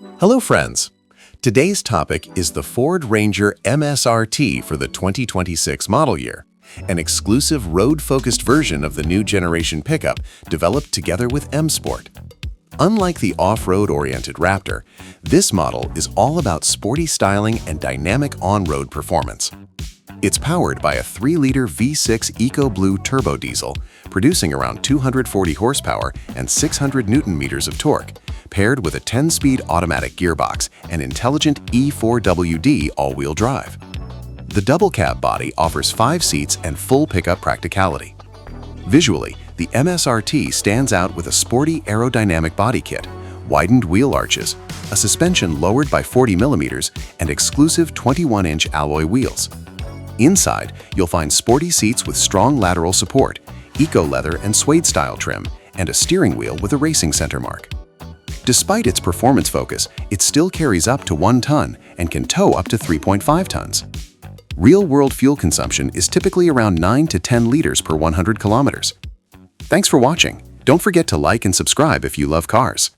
Hello friends! Today's topic is the Ford Ranger MSRT for the 2026 model year, an exclusive road-focused version of the new generation pickup developed together with M-Sport. Unlike the off-road-oriented Raptor, this model is all about sporty styling and dynamic on-road performance. It's powered by a 3-liter V6 EcoBlue turbo diesel, producing around 240 horsepower and 600 Newton-meters of torque, paired with a 10-speed automatic gearbox and intelligent E4WD all-wheel drive. The double-cab body offers 5 seats and full pickup practicality. Visually, the MSRT stands out with a sporty aerodynamic body kit, widened wheel arches, a suspension lowered by 40 millimeters, and exclusive 21-inch alloy wheels. Inside, you'll find sporty seats with strong lateral support, eco-leather and suede-style trim, and a steering wheel with a racing center mark. Despite its performance focus, it still carries up to 1 ton and can tow up to 3.5 tons. Real-world fuel consumption is typically around 9 to 10 liters per 100 kilometers. Thanks for watching. Don't forget to like and subscribe if you love cars.